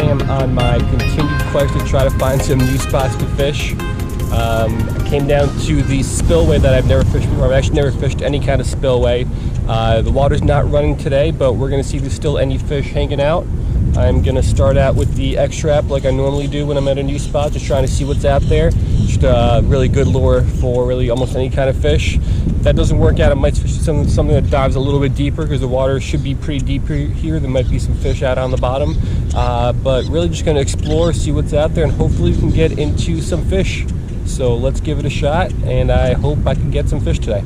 am on my continued quest to try to find some new spots to fish. I came down to the spillway that I've never fished before. I've actually never fished any kind of spillway. The water's not running today, but we're going to see if there's still any fish hanging out. I'm going to start out with the X-Trap like I normally do when I'm at a new spot, just trying to see what's out there. Just a really good lure for really almost any kind of fish. If that doesn't work out, I might fish something that dives a little bit deeper because the water should be pretty deep here. There might be some fish out on the bottom. But really just going to explore, see what's out there, and hopefully we can get into some fish. So let's give it a shot, and I hope I can get some fish today.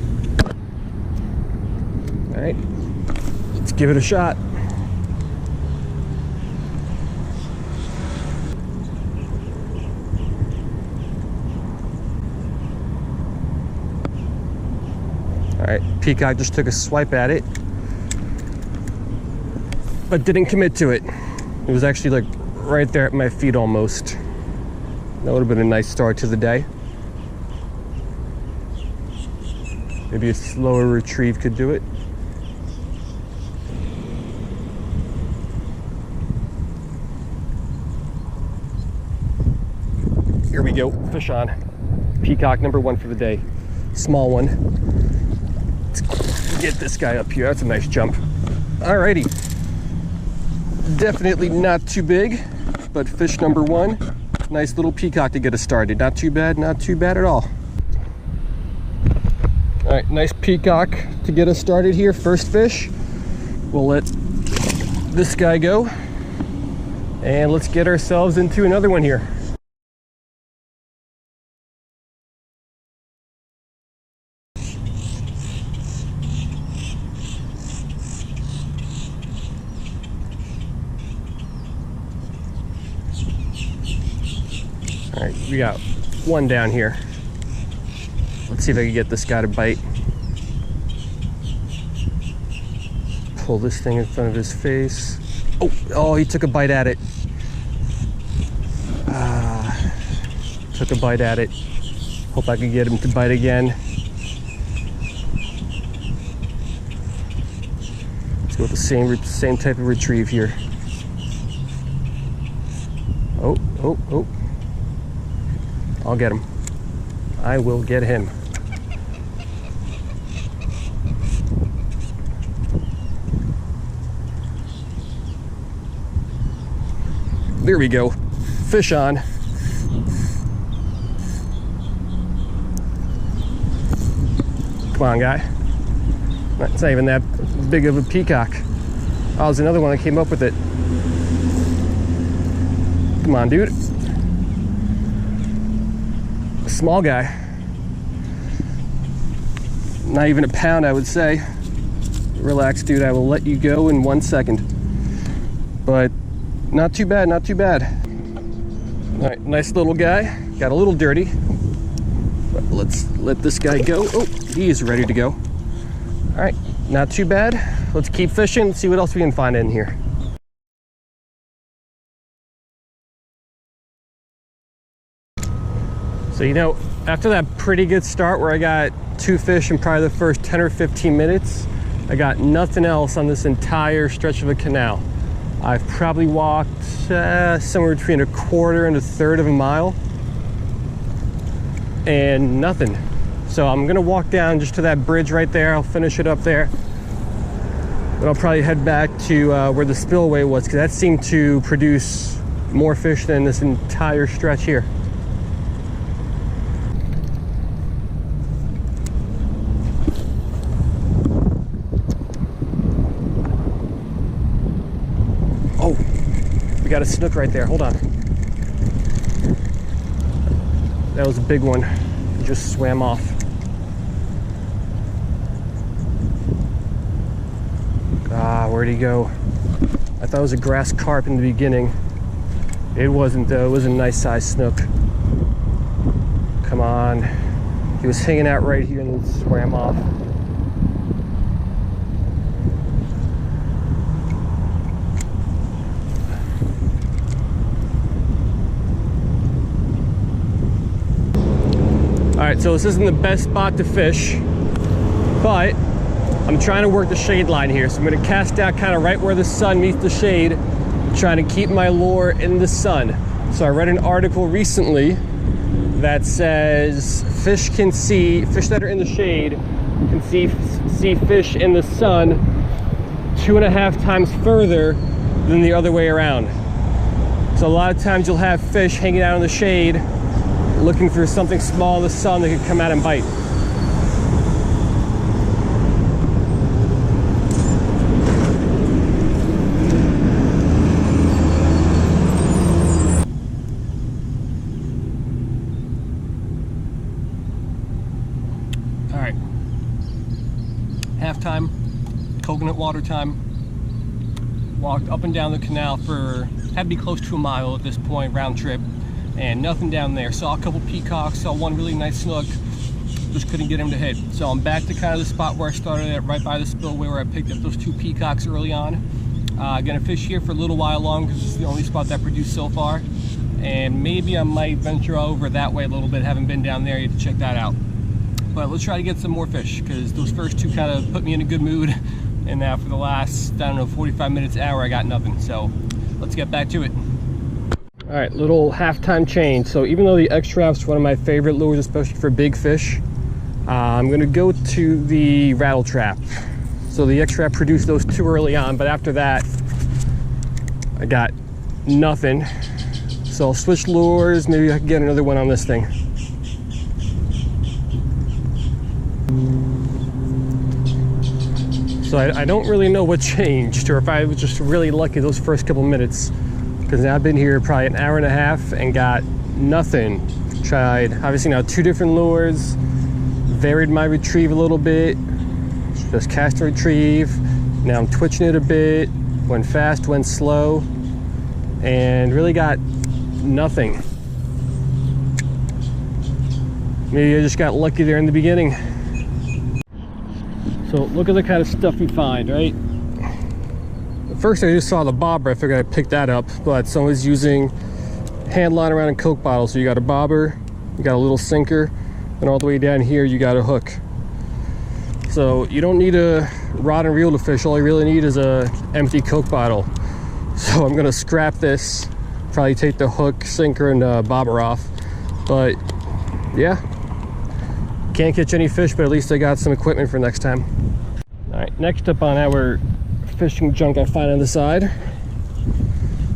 All right, let's give it a shot. All right, Peacock just took a swipe at it, but didn't commit to it. It was actually like right there at my feet almost. That would have been a nice start to the day. Maybe a slower retrieve could do it. Here we go, fish on. Peacock number 1 for the day. Small one. Let's get this guy up here. That's a nice jump. Alrighty. Definitely not too big, but fish number 1. Nice little peacock to get us started. Not too bad at all. All right, nice peacock to get us started here. First fish. We'll let this guy go. And let's get ourselves into another one here. All right, we got one down here. Let's see if I can get this guy to bite. Pull this thing in front of his face. Oh, he took a bite at it. Took a bite at it. Hope I can get him to bite again. Let's go with the same type of retrieve here. Oh. I'll get him. I will get him. There we go. Fish on. Come on, guy. It's not even that big of a peacock. Oh, there's another one that came up with it. Come on, dude. A small guy. Not even a pound, I would say. Relax, dude. I will let you go in 1 second. But not too bad, not too bad. All right, nice little guy. Got a little dirty. But let's let this guy go. Oh, he is ready to go. All right, not too bad. Let's keep fishing and see what else we can find in here. So, you know, after that pretty good start where I got 2 fish in probably the first 10 or 15 minutes, I got nothing else on this entire stretch of a canal. I've probably walked somewhere between 1/4 and 1/3 of a mile and nothing. So I'm gonna walk down just to that bridge right there. I'll finish it up there. But I'll probably head back to where the spillway was, because that seemed to produce more fish than this entire stretch here. Oh, we got a snook right there. Hold on. That was a big one. It just swam off. Ah, where'd he go? I thought it was a grass carp in the beginning. It wasn't though. It was a nice sized snook. Come on. He was hanging out right here and then swam off. All right, so this isn't the best spot to fish, but I'm trying to work the shade line here. So I'm gonna cast out kind of right where the sun meets the shade trying to keep my lure in the sun. So I read an article recently that says fish that are in the shade can see fish in the sun 2.5 times further than the other way around. So a lot of times you'll have fish hanging out in the shade looking for something small in the sun that could come out and bite. Alright, halftime, coconut water time. Walked up and down the canal for, had to be close to a mile at this point, round trip, and nothing down there. Saw a couple peacocks, saw one really nice snook, just couldn't get him to hit. So I'm back to kind of the spot where I started at, right by the spillway where I picked up those 2 peacocks early on. Gonna fish here for a little while longer because it's the only spot that produced so far. And maybe I might venture over that way a little bit. Haven't been down there yet to check that out. But let's try to get some more fish because those first 2 kind of put me in a good mood. And now for the last, I don't know, 45 minutes, hour, I got nothing. So let's get back to it. All right, little halftime change. So even though the X-Trap's one of my favorite lures, especially for big fish, I'm gonna go to the rattle trap. So the X-Trap produced those 2 early on, but after that, I got nothing. So I'll switch lures, maybe I can get another one on this thing. So I don't really know what changed, or if I was just really lucky those first couple minutes, because now I've been here probably an hour and a half and got nothing. Tried, obviously now 2 different lures, varied my retrieve a little bit, just cast and retrieve. Now I'm twitching it a bit, went fast, went slow, and really got nothing. Maybe I just got lucky there in the beginning. So look at the kind of stuff we find, right? At first I just saw the bobber, I figured I'd pick that up, but someone's using hand line around a Coke bottle. So you got a bobber, you got a little sinker, and all the way down here you got a hook. So you don't need a rod and reel to fish, all you really need is a empty Coke bottle. So I'm gonna scrap this, probably take the hook, sinker, and bobber off. But yeah, can't catch any fish, but at least I got some equipment for next time. All right, next up on our fishing junk I find on the side,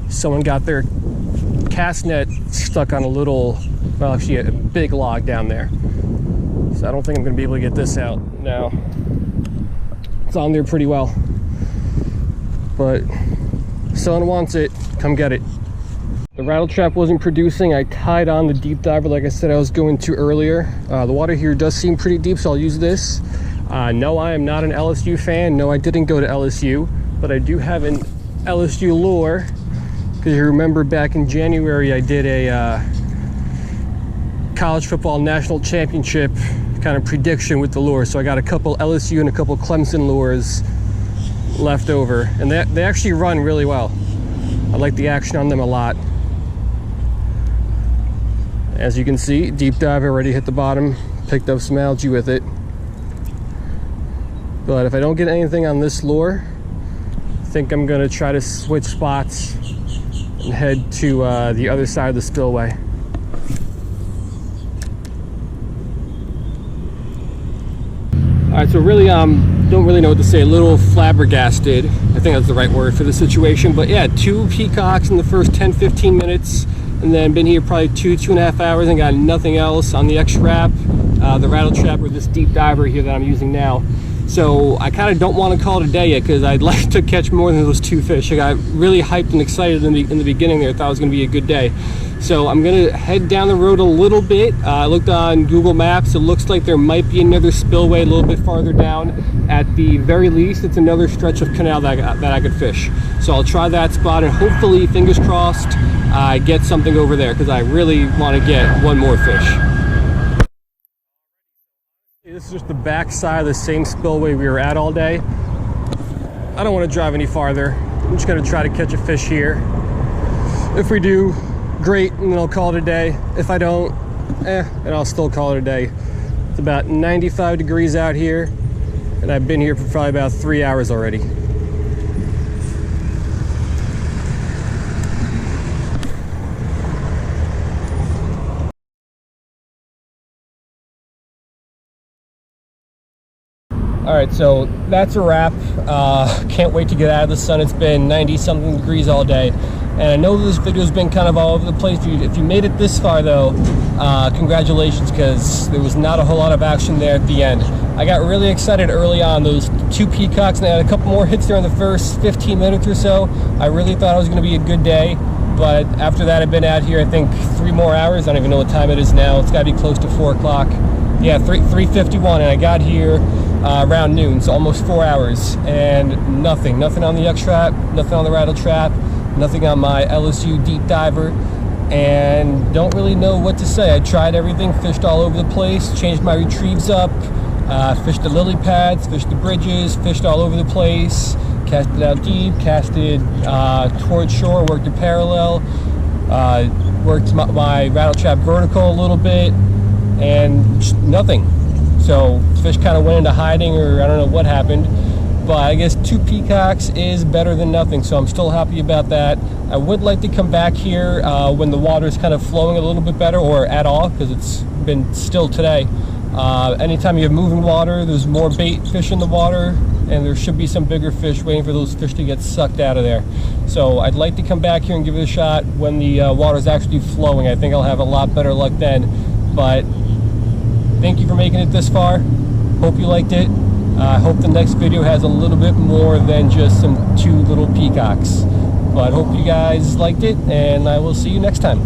someone got their cast net stuck on a little, well actually a big log down there. So I don't think I'm gonna be able to get this out now. It's on there pretty well. But if someone wants it, come get it. The rattle trap wasn't producing. I tied on the deep diver like I said I was going to earlier. The water here does seem pretty deep, so I'll use this. No, I am not an LSU fan. No, I didn't go to LSU, but I do have an LSU lure. Because you remember back in January, I did a college football national championship kind of prediction with the lure. So I got a couple LSU and a couple Clemson lures left over. And they actually run really well. I like the action on them a lot. As you can see, deep dive already hit the bottom, picked up some algae with it. But if I don't get anything on this lure, I think I'm gonna try to switch spots and head to the other side of the spillway. All right, so really don't really know what to say. A little flabbergasted, I think that's the right word for the situation. But yeah, 2 peacocks in the first 10-15 minutes, and then been here probably 2.5 hours and got nothing else on the X-Trap, the rattle trap, or this deep diver here that I'm using now. So I kind of don't want to call it a day yet because I'd like to catch more than those 2 fish. I got really hyped and excited in the beginning there. I thought it was going to be a good day. So I'm going to head down the road a little bit. I looked on Google Maps. It looks like there might be another spillway a little bit farther down. At the very least, it's another stretch of canal that I could fish. So I'll try that spot and hopefully, fingers crossed, I get something over there because I really want to get one more fish. This is just the back side of the same spillway we were at all day. I don't want to drive any farther. I'm just going to try to catch a fish here. If we do, great, and then I'll call it a day. If I don't, and I'll still call it a day. It's about 95 degrees out here, and I've been here for probably about 3 hours already. All right, so that's a wrap. Can't wait to get out of the sun. It's been 90 something degrees all day, and I know this video's been kind of all over the place. If you made it this far though, congratulations, because there was not a whole lot of action there at the end. I got really excited early on, those 2 peacocks, and I had a couple more hits there in the first 15 minutes or so. I really thought it was going to be a good day, but after that I've been out here I think 3 more hours. I don't even know what time it is now. It's got to be close to 4 o'clock. Yeah, 3:51, and I got here around noon, so almost 4 hours, and nothing on the X-Trap, nothing on the rattle trap, nothing on my LSU deep diver, and don't really know what to say. I tried everything, fished all over the place, changed my retrieves up, fished the lily pads, fished the bridges, fished all over the place, casted out deep, casted towards shore, worked it parallel, worked my rattle trap vertical a little bit, and just nothing. So fish kind of went into hiding, or I don't know what happened, but I guess 2 peacocks is better than nothing, so I'm still happy about that. I would like to come back here when the water is kind of flowing a little bit better, or at all, because it's been still today. Anytime you have moving water, there's more bait fish in the water, and there should be some bigger fish waiting for those fish to get sucked out of there. So I'd like to come back here and give it a shot when the water is actually flowing. I think I'll have a lot better luck then. But thank you for making it this far. Hope you liked it. I hope the next video has a little bit more than just some 2 little peacocks. But hope you guys liked it, and I will see you next time.